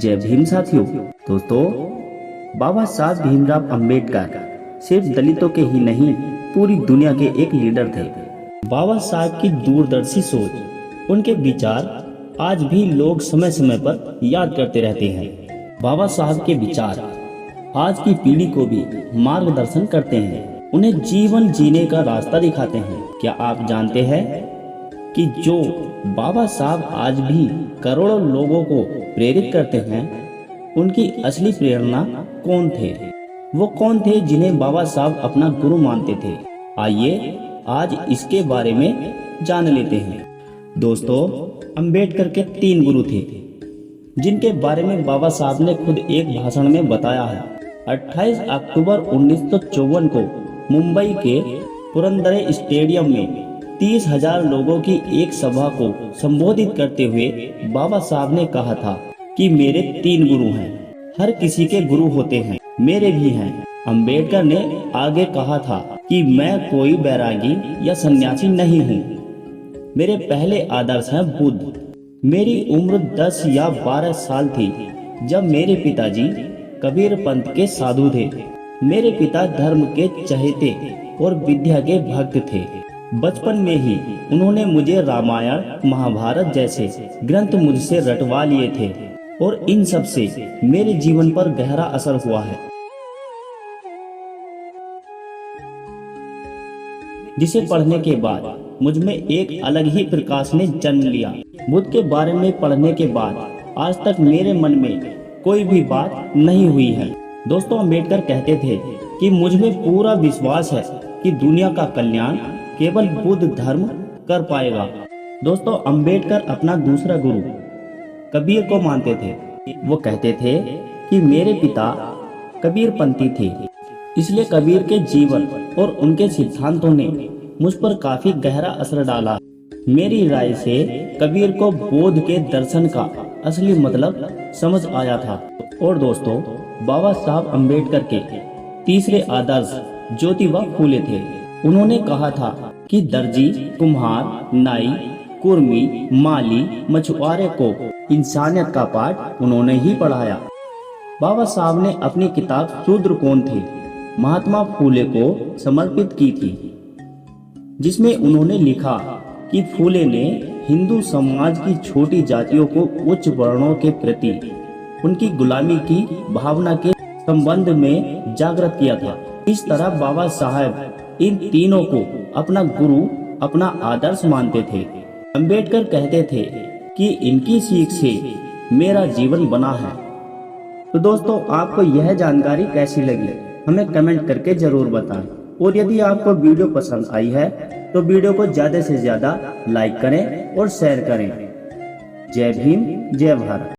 जय भीम साथियों। दोस्तों, बाबा साहब भीमराव अंबेडकर सिर्फ दलितों के ही नहीं पूरी दुनिया के एक लीडर थे। बाबा साहब की दूरदर्शी सोच, उनके विचार आज भी लोग समय समय पर याद करते रहते हैं। बाबा साहब के विचार आज की पीढ़ी को भी मार्गदर्शन करते हैं, उन्हें जीवन जीने का रास्ता दिखाते हैं। क्या आप जानते हैं कि जो बाबा साहब आज भी करोड़ों लोगों को प्रेरित करते हैं, उनकी असली प्रेरणा कौन थे? वो कौन थे जिन्हें बाबा साहब अपना गुरु मानते थे? आइए आज इसके बारे में जान लेते हैं। दोस्तों, अंबेडकर के 3 गुरु थे, जिनके बारे में बाबा साहब ने खुद एक भाषण में बताया है। 28 अक्टूबर 1954 को मुंबई के पुरंदरे स्टेडियम में 30,000 लोगों की एक सभा को संबोधित करते हुए बाबा साहब ने कहा था कि मेरे 3 गुरु हैं। हर किसी के गुरु होते हैं, मेरे भी हैं। अंबेडकर ने आगे कहा था कि मैं कोई बैरागी या सन्यासी नहीं हूँ। मेरे पहले आदर्श हैं बुद्ध। मेरी उम्र 10 या 12 साल थी जब मेरे पिताजी कबीर पंथ के साधु थे। मेरे पिता धर्म के चहेते और विद्या के भक्त थे। बचपन में ही उन्होंने मुझे रामायण महाभारत जैसे ग्रंथ मुझसे रटवा लिए थे और इन सब से मेरे जीवन पर गहरा असर हुआ है, जिसे पढ़ने के बाद मुझ में एक अलग ही प्रकाश ने जन्म लिया। बुद्ध के बारे में पढ़ने के बाद आज तक मेरे मन में कोई भी बात नहीं हुई है। दोस्तों, अंबेडकर कहते थे कि मुझ में पूरा विश्वास है कि दुनिया का कल्याण केवल बुद्ध धर्म कर पाएगा। दोस्तों, अंबेडकर अपना दूसरा गुरु कबीर को मानते थे। वो कहते थे कि मेरे पिता कबीर पंथी थे, इसलिए कबीर के जीवन और उनके सिद्धांतों ने मुझ पर काफी गहरा असर डाला। मेरी राय से कबीर को बौद्ध के दर्शन का असली मतलब समझ आया था। और दोस्तों, बाबा साहब अंबेडकर के तीसरे आदर्श ज्योतिबा फूले थे। उन्होंने कहा था कि दर्जी, कुम्हार, नाई, कुर्मी, माली, मछुआरे को इंसानियत का पाठ उन्होंने ही पढ़ाया। बाबा साहब ने अपनी किताब शूद्र कौन थे महात्मा फूले को समर्पित की थी, जिसमें उन्होंने लिखा कि फूले ने हिंदू समाज की छोटी जातियों को उच्च वर्णों के प्रति उनकी गुलामी की भावना के संबंध में जागृत किया था। इस तरह बाबा साहब इन तीनों को अपना गुरु, अपना आदर्श मानते थे। अंबेडकर कहते थे कि इनकी सीख से मेरा जीवन बना है। तो दोस्तों, आपको यह जानकारी कैसी लगी हमें कमेंट करके जरूर बताएं। और यदि आपको वीडियो पसंद आई है तो वीडियो को ज्यादा से ज्यादा लाइक करें और शेयर करें। जय भीम, जय भारत।